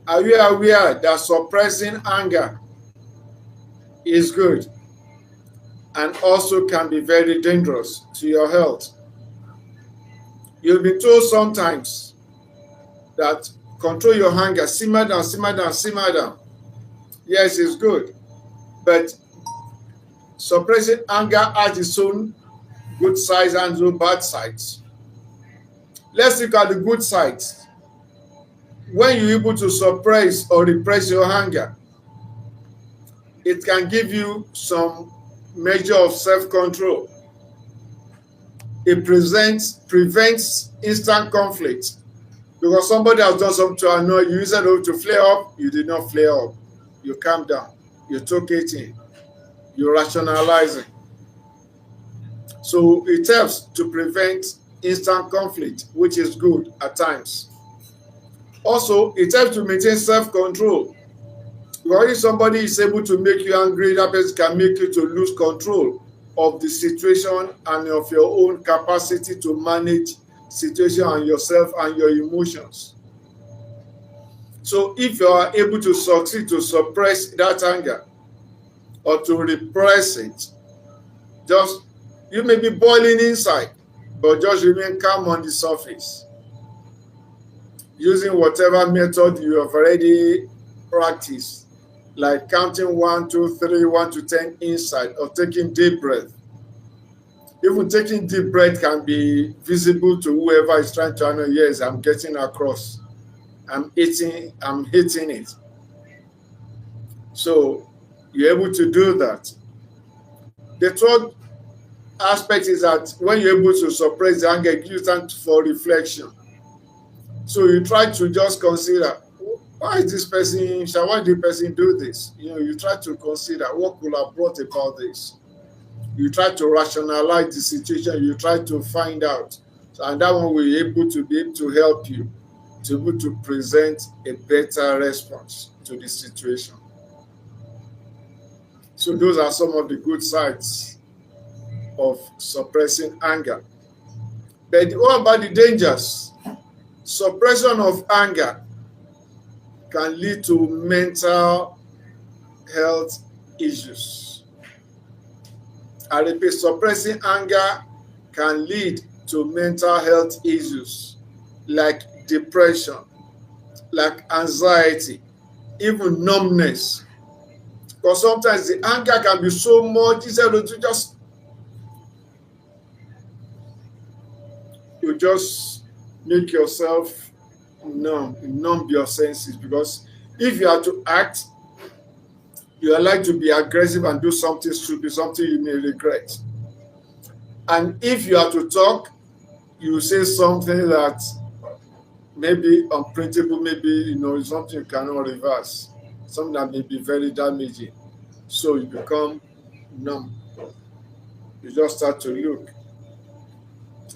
Are you aware that suppressing anger is good and also can be very dangerous to your health? You'll be told sometimes that control your anger, simmer down, simmer down, simmer down. Yes, it's good, but suppressing anger has its own good sides and its own bad sides. Let's look at the good sides. When you're able to suppress or repress your anger, it can give you some measure of self-control. It prevents instant conflict, because somebody has done something to annoy you. Instead of to flare up, you did not flare up. You calm down. You took it in. You rationalize it. So it helps to prevent instant conflict, which is good at times. Also, it helps to maintain self-control. Because if somebody is able to make you angry, that person can make you to lose control of the situation and of your own capacity to manage situation and yourself and your emotions. So if you are able to succeed to suppress that anger or to repress it, just you may be boiling inside, but just remain calm on the surface, using whatever method you have already practiced, like counting 1, 2, 3, 1 to 10 inside, or taking deep breath. Even taking deep breath can be visible to whoever is trying to know, yes, I'm getting across. I'm hitting it. So you're able to do that. The third aspect is that when you're able to suppress the anger, it gives you time for reflection. So you try to just consider, why is this person, why did the person do this? You try to consider what could have brought about this. You try to rationalize the situation. You try to find out. And that one will be able to help you to be able to present a better response to the situation. So those are some of the good sides of suppressing anger. But what about the dangers? Suppression of anger can lead to mental health issues. I repeat, suppressing anger can lead to mental health issues like depression, like anxiety, even numbness. Because sometimes the anger can be so much, instead of you just make yourself numb your senses. Because if you are to act, you are like to be aggressive and do something stupid, something you may regret. And if you are to talk, you say something that maybe unprintable, maybe something you cannot reverse, something that may be very damaging. So you become numb. You just start to look.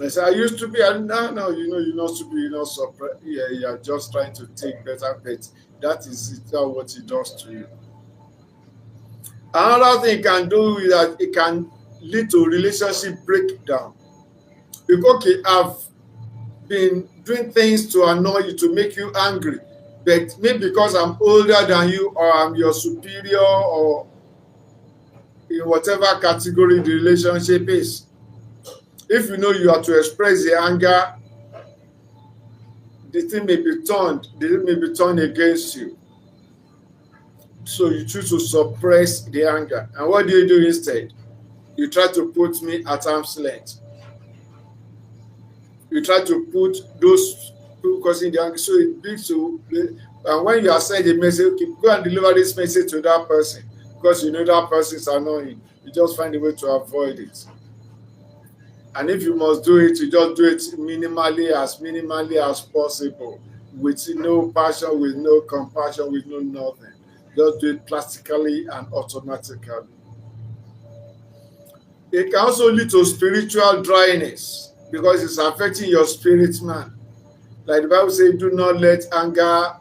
I say, I used to be, and now you're not stupid, you're not surprised. Yeah, you're just trying to take better bets. That is what it does to you. Another thing it can do is that it can lead to relationship breakdown. Because, okay, I've been doing things to annoy you, to make you angry, but maybe because I'm older than you, or I'm your superior, or in whatever category the relationship is, if you are to express the anger, the thing may be turned against you. So you choose to suppress the anger. And what do you do instead? You try to put me at arm's length. You try to put those people causing the anger. So it brings to, and when you are sending a message, okay, go and deliver this message to that person, because that person is annoying. You just find a way to avoid it. And if you must do it, you just do it minimally as possible, with no passion, with no compassion, with no nothing. Just do it plastically and automatically. It can also lead to spiritual dryness, because it's affecting your spirit, man. Like the Bible says, do not let anger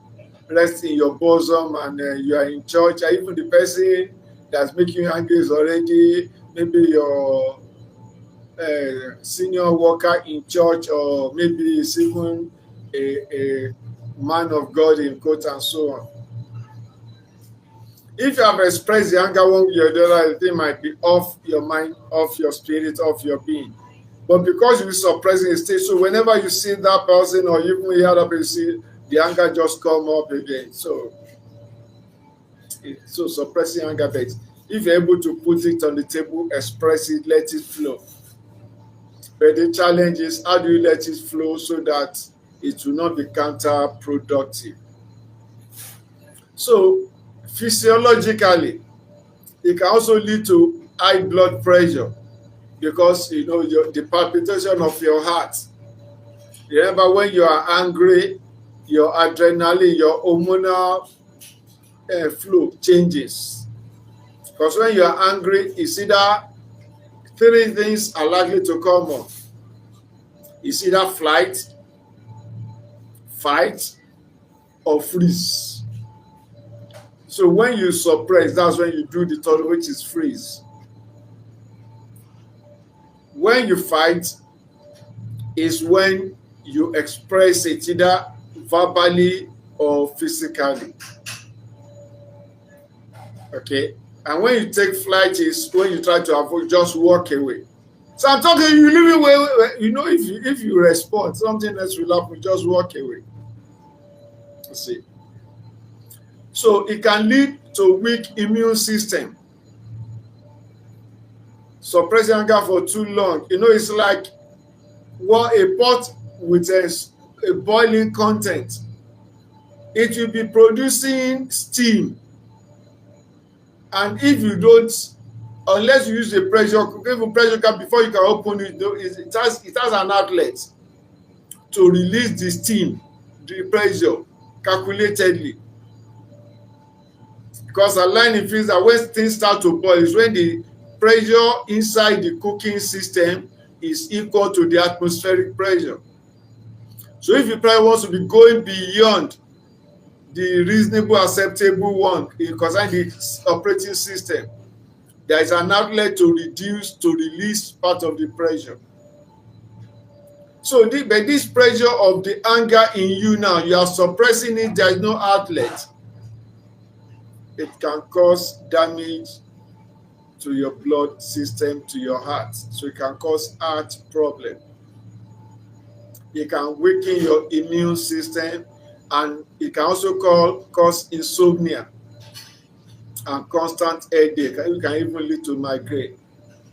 rest in your bosom, and you are in church, and even the person that's making you angry is already maybe your senior worker in church, or maybe it's even a man of God in quote and so on. If you have expressed the anger one way or the other, the thing might be off your mind, off your spirit, off your being. But because you suppress it, stay. So whenever you see that person or even hear that person, see the anger just come up again. So suppressing anger, but if you're able to put it on the table, express it, let it flow. But the challenge is, how do you let it flow so that it will not be counterproductive? So physiologically, it can also lead to high blood pressure because the palpitation of your heart. Remember, when you are angry, your adrenaline, your hormonal flow changes. Because when you are angry, it's either three things are likely to come up. It's either flight, fight, or freeze. So when you suppress, that's when you do the third, which is freeze. When you fight is when you express it either verbally or physically. Okay? And when you take flight is when you try to avoid, just walk away. So I'm talking, you leave away, if you respond, something else will happen, just walk away. See. So it can lead to weak immune system. Suppressing anger for too long, it's like a pot with a boiling content. It will be producing steam. And if you don't, unless you use a pressure can before you can open it, it has an outlet to release the steam, the pressure, calculatedly. Because a line feels that when things start to boil is when the pressure inside the cooking system is equal to the atmospheric pressure. So if the pressure wants to be going beyond the reasonable, acceptable one concerning the operating system, there is an outlet to release part of the pressure. So but this pressure of the anger in you now, you are suppressing it, there is no outlet. It can cause damage to your blood system, to your heart. So it can cause heart problem. It can weaken your immune system, and it can also cause insomnia and constant headache. It can even lead to migraine.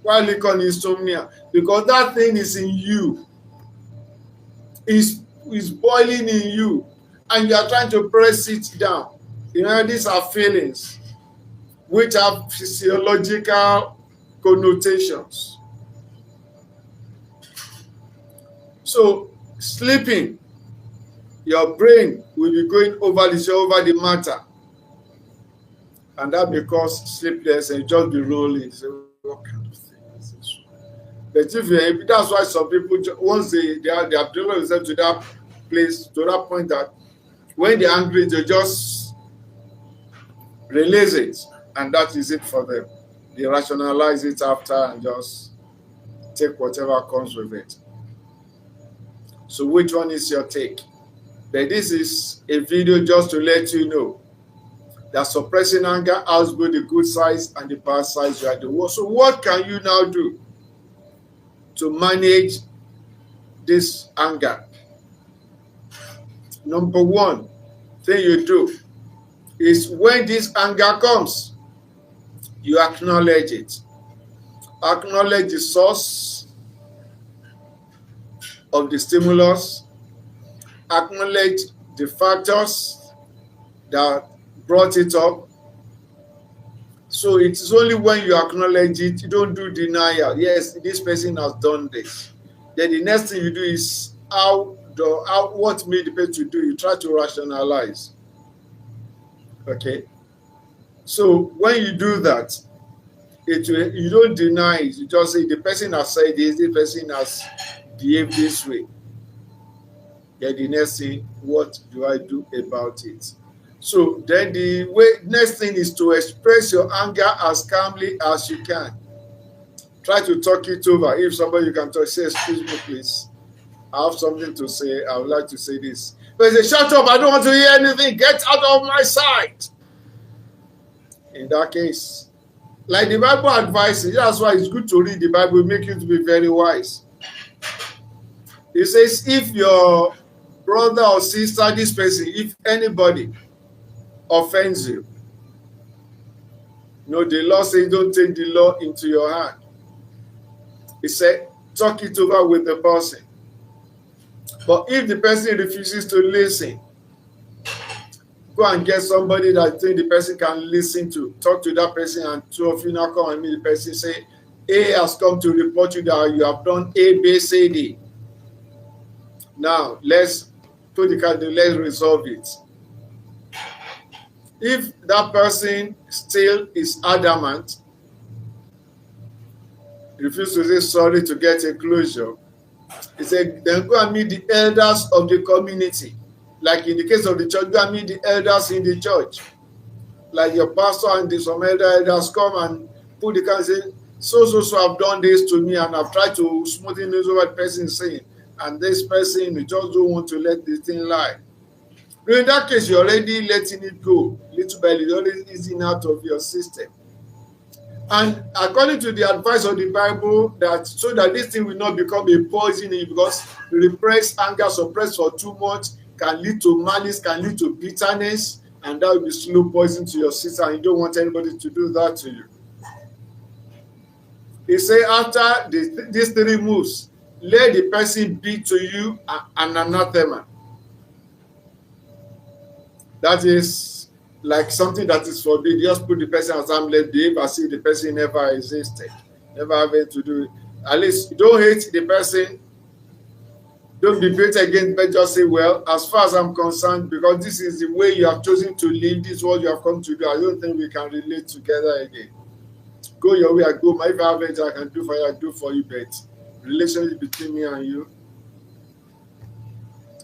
Why lead on insomnia? Because that thing is in you. Is boiling in you, and you are trying to press it down. These are feelings which have physiological connotations. So sleeping, your brain will be going over the matter, and that because sleepless and just be rolling. So what kind of thing is this? But that's why some people, once they have developed themselves to that place, to that point that when they're angry, they just release it, and that is it for them. They rationalize it after and just take whatever comes with it. So which one is your take? But this is a video just to let you know that suppressing anger has both the good sides and the bad sides. You are the worst. So what can you now do to manage this anger? Number one thing you do is when this anger comes, you acknowledge it. Acknowledge the source of the stimulus. Acknowledge the factors that brought it up. So it is only when you acknowledge it, you don't do denial. Yes, this person has done this. Then the next thing you do is what made the person do. You try to rationalize. Okay. So when you do that, you don't deny it. You just say the person has said this, the person has behaved this way. Then the next thing, what do I do about it? So then the next thing is to express your anger as calmly as you can. Try to talk it over. If somebody you can talk, say, excuse me, please. I have something to say. I would like to say this. But they say, shut up, I don't want to hear anything, get out of my sight. In that case, like the Bible advises, that's why it's good to read the Bible, make you to be very wise. It says, if your brother or sister, this person, if anybody offends you, the law says don't take the law into your hand. It said, talk it over with the person. But if the person refuses to listen, go and get somebody that think the person can listen to. Talk to that person, and two of you now come and meet the person, say, A has come to report you that you have done A, B, C, D. Now, let's put the card, let's resolve it. If that person still is adamant, refuses to say sorry to get a closure, he said, then go and meet the elders of the community. Like in the case of the church, go and meet the elders in the church. Like your pastor and some elders come and put the card and say, so have done this to me, and I've tried to smoothen this over the person saying, and this person, we just don't want to let this thing lie. But in that case, you're already letting it go little by little, already easing out of your system. And according to the advice of the Bible, that so that this thing will not become a poison, because repressed anger, suppressed for too much, can lead to malice, can lead to bitterness, and that will be slow poison to your system, and you don't want anybody to do that to you. He said, after these three moves, let the person be to you an anathema. That is like something that is forbidden. Just put the person as arm's length, behave as if the person never existed, never having to do it. At least don't hate the person, don't be bitter against, but just say, well, as far as I'm concerned, because this is the way you have chosen to live, this is what you have come to do, I don't think we can relate together again. Go your way, I go. If I have anything I can do for you, I do for you, but relationship between me and you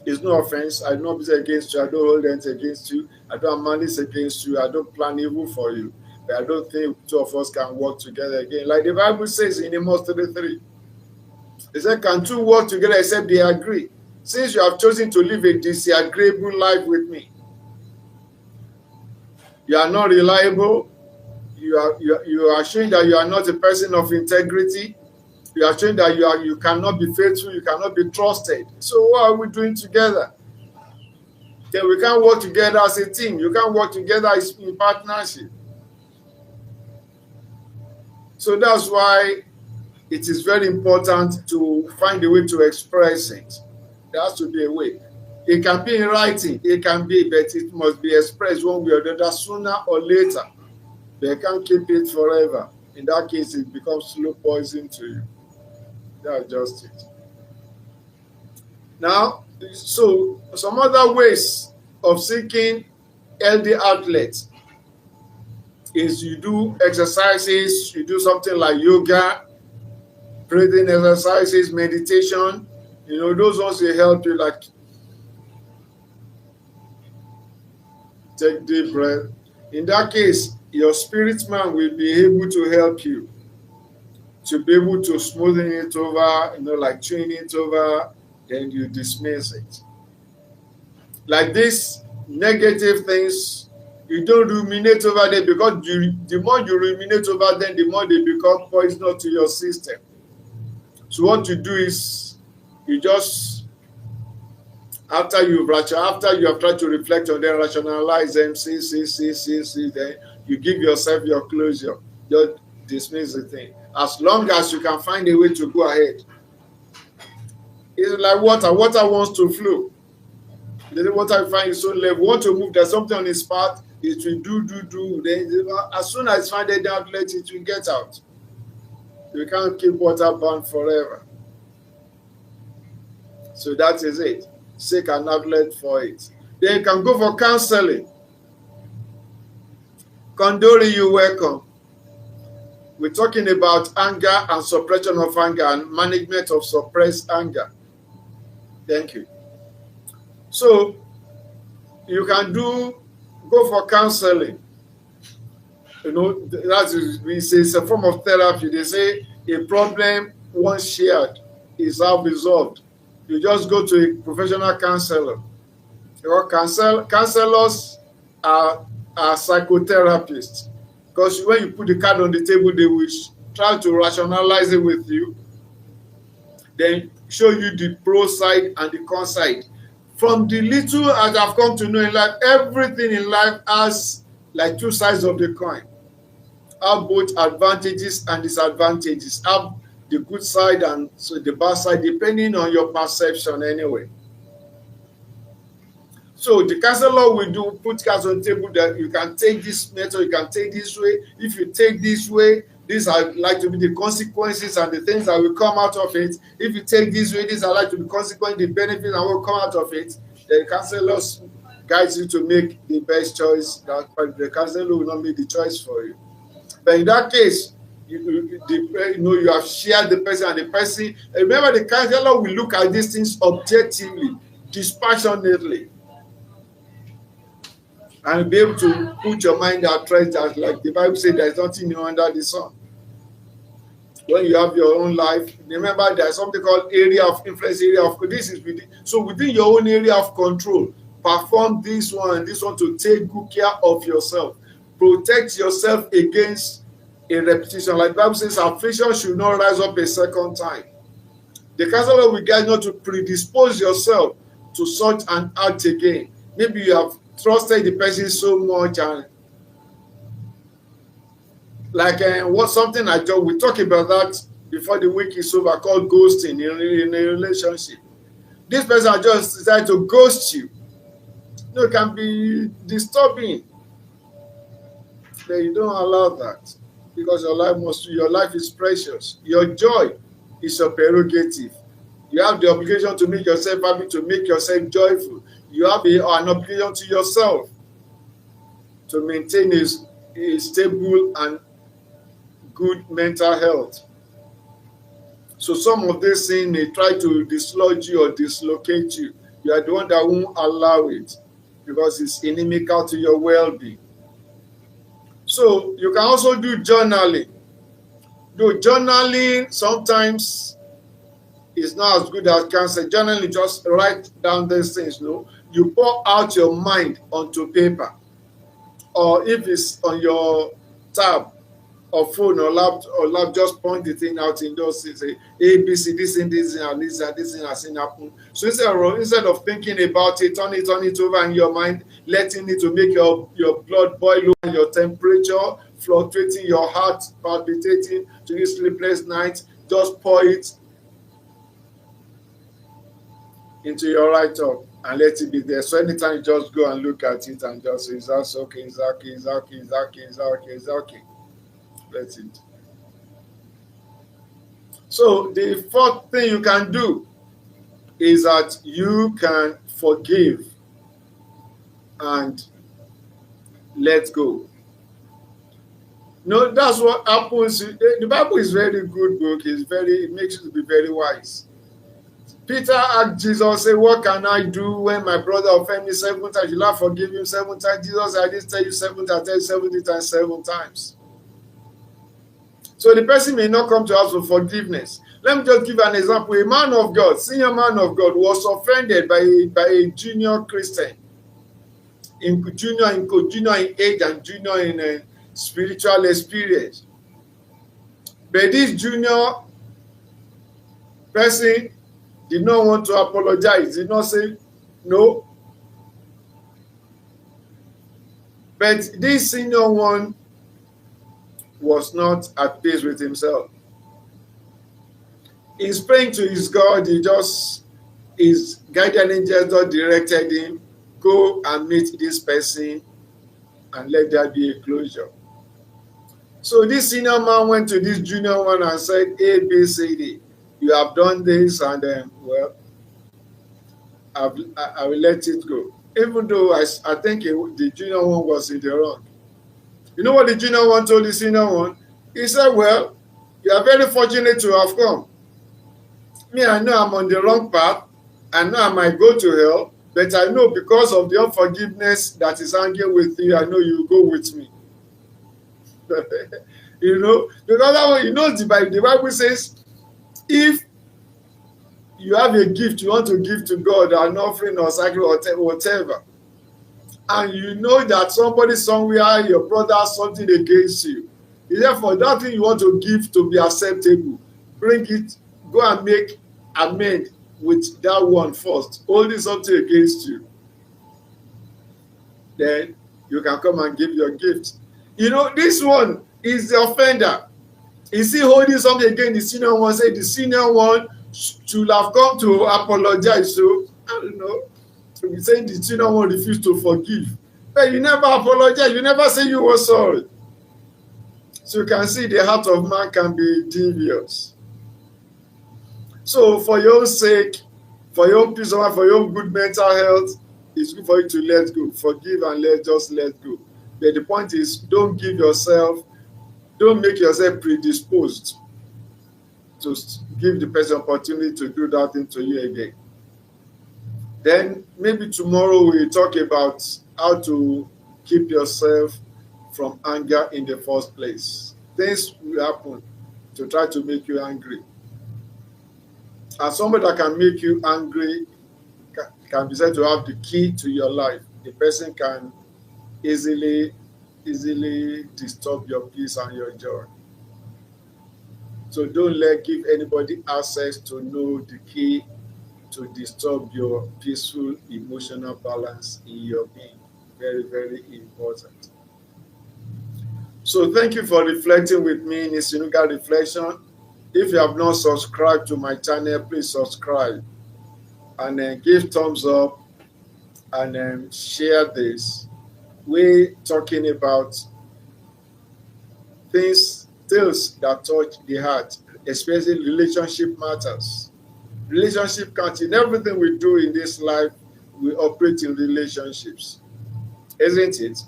is no offense. I don't be against you. I don't hold hands against you. I don't have malice against you. I don't plan evil for you. But I don't think two of us can work together again. Like the Bible says in Amos 33, it said, can two work together except they agree? Since you have chosen to live a disagreeable life with me, you are not reliable. You are showing that you are not a person of integrity. You are showing that you cannot be faithful, you cannot be trusted. So what are we doing together? Then we can't work together as a team. You can't work together in partnership. So that's why it is very important to find a way to express it. There has to be a way. It can be in writing, it can be, but it must be expressed one way or the other, sooner or later. They can't keep it forever. In that case, it becomes slow poison to you. That's just it. Now, so some other ways of seeking healthy outlets is you do exercises, you do something like yoga, breathing exercises, meditation. Those ones will help you, like take deep breath. In that case, your spirit man will be able to help you to be able to smoothen it over, like chewing it over, then you dismiss it. Like this, negative things, you don't ruminate over them, because the more you ruminate over them, the more they become poisonous to your system. So what you do is, you just, after you have tried to reflect on them, rationalize them, see, then you give yourself your closure. Just dismiss the thing. As long as you can find a way to go ahead. It's like water. Water wants to flow. The water you find its own level. Want to move, there's something on its path, it will do. Then as soon as it's found an outlet, it will get out. You can't keep water bound forever. So that is it. Seek an outlet for it. Then you can go for counseling. Kondori, you're welcome. We're talking about anger and suppression of anger and management of suppressed anger. Thank you. So you can go for counseling. It's a form of therapy. They say a problem once shared is half resolved. You just go to a professional counselor. Your counselors are psychotherapists, because when you put the card on the table, they will try to rationalize it with you, then show you the pro side and the con side. From the little as I've come to know in life, everything in life has like two sides of the coin, have both advantages and disadvantages, have the good side and so the bad side, depending on your perception anyway. So the counselor will put cards on the table that you can take this method, you can take this way. If you take this way, these are like to be the consequences and the things that will come out of it. If you take this way, these are like to be consequences, the benefits that will come out of it. The counselor guides you to make the best choice. That the counselor will not make the choice for you. But in that case, you have shared the person, and the person. Remember, the counselor will look at these things objectively, dispassionately, and be able to put your mind at rest. That, like the Bible says, there is nothing new under the sun. When you have your own life, remember there is something called area of influence, area of this is within your own area of control. Perform this one and this one to take good care of yourself. Protect yourself against a repetition. Like the Bible says, affliction should not rise up a second time. The counselor will guide you not to predispose yourself to such an act again. Maybe you have trusted the person so much, and like something I just we talk about that before the week is over, called ghosting in a relationship. This person just decided to ghost you. It can be disturbing. But you don't allow that, because your life is precious. Your joy is your prerogative. You have the obligation to make yourself happy, to make yourself joyful. You have an obligation to yourself to maintain a stable and good mental health. So some of these things may try to dislodge you or dislocate you. You are the one that won't allow it, because it's inimical to your well-being. So you can also do journaling. Though journaling sometimes is not as good as cancer. Journaling, just write down these things. You pour out your mind onto paper, or if it's on your tab or phone or laptop, just point the thing out in those things. Say A, B, C, this thing, and this thing has seen happen. So instead of thinking about it, turn it over in your mind, letting it to make your blood boil over, your temperature fluctuating, your heart palpitating to this sleepless night. Just pour it into your write-up and let it be there. So anytime you just go and look at it and just say, that's okay, it's okay, it's okay, it's okay, it's okay, it's okay. That's it. So the fourth thing you can do is that you can forgive and let go. That's what happens. The Bible is a very good book. It makes you to be very wise. Peter asked Jesus, say, what can I do when my brother offends me 7 times? You'll have to forgive him 7 times. Jesus, I didn't tell you 7 times, I tell you 70 times, 7 times. So the person may not come to us for forgiveness. Let me just give an example. A man of God, senior man of God, was offended by a junior Christian, junior in age and junior in spiritual experience. But this junior person did not want to apologize, did not say no. But this senior one was not at peace with himself. He's praying to his God. His guardian angel just directed him, go and meet this person and let there be a closure. So this senior man went to this junior one and said, A, B, C, D. You have done this, and I will let it go. Even though I think the junior one was in the wrong. You know what the junior one told the senior one? He said, well, you are very fortunate to have come. Me, I know I'm on the wrong path. I know I might go to hell, but I know because of the unforgiveness that is hanging with you, I know you go with me. Because that one, the Bible says, if you have a gift you want to give to God, an offering or sacrifice, whatever, and you know that somebody somewhere, your brother, has something against you. Therefore, that thing you want to give to be acceptable, bring it, go and make amend with that one first. Holding something against you, then you can come and give your gift. This one is the offender. Is he holding something against the senior one? Say the senior one should have come to apologize. So I don't know. So we saying the senior one refused to forgive. But you never apologize. You never say you were sorry. So you can see the heart of man can be devious. So for your own sake, for your own peace of mind, for your own good mental health, it's good for you to let go. Forgive and just let go. But the point is, don't make yourself predisposed to give the person opportunity to do that thing to you again. Then maybe tomorrow we'll talk about how to keep yourself from anger in the first place. Things will happen to try to make you angry. And somebody that can make you angry can be said to have the key to your life. The person can easily disturb your peace and your joy. So don't give anybody access to know the key to disturb your peaceful emotional balance in your being. Very, very important. So thank you for reflecting with me in Isinuga Reflection. If you have not subscribed to my channel, please subscribe and then give thumbs up and then share this. We're talking about things that touch the heart, especially relationship matters. Relationship counts. In everything we do in this life, we operate in relationships, isn't it?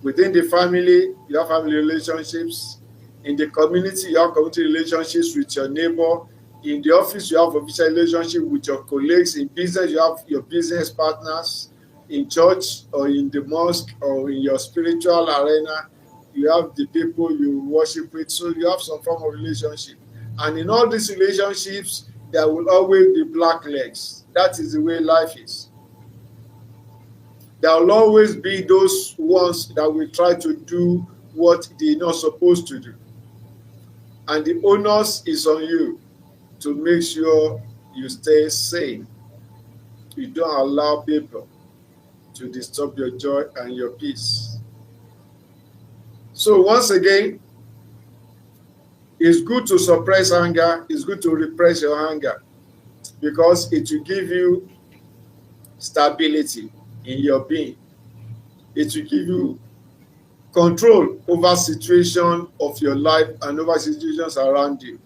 Within the family, you have family relationships. In the community, you have community relationships with your neighbor. In the office, you have official relationship with your colleagues. In business, you have your business partners. In church or in the mosque or in your spiritual arena, you have the people you worship with. So you have some form of relationship. And in all these relationships, there will always be black legs. That is the way life is. There will always be those ones that will try to do what they're not supposed to do. And the onus is on you to make sure you stay sane. You don't allow people to disturb your joy and your peace. So once again, it's good to suppress anger. It's good to repress your anger because it will give you stability in your being. It will give you control over situation of your life and over situations around you.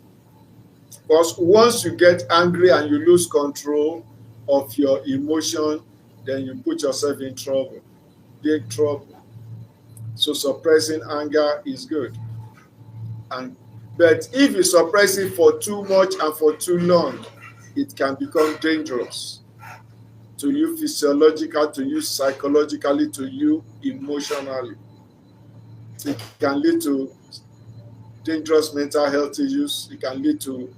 Because once you get angry and you lose control of your emotion, then you put yourself in trouble, big trouble. So suppressing anger is good. But if you suppress it for too much and for too long, it can become dangerous to you physiologically, to you psychologically, to you emotionally. It can lead to dangerous mental health issues. It can lead to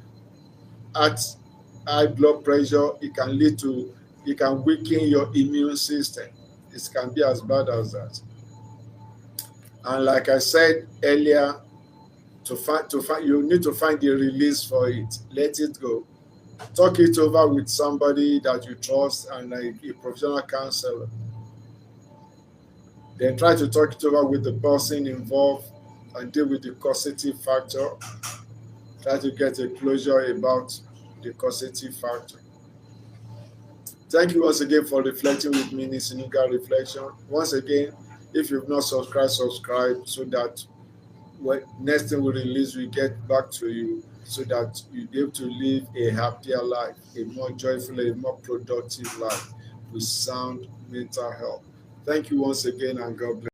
high blood pressure. It can weaken your immune system. It can be as bad as that. And like I said earlier, you need to find the release for it. Let it go. Talk it over with somebody that you trust and a professional counselor. Then try to talk it over with the person involved and deal with the causative factor. Try to get a closure about the causative factor. Thank you once again for reflecting with me in Isinuga Reflection. Once again, if you've not subscribed, subscribe so that when next thing we release, we get back to you so that you'll be able to live a happier life, a more joyful, a more productive life with sound mental health. Thank you once again and God bless.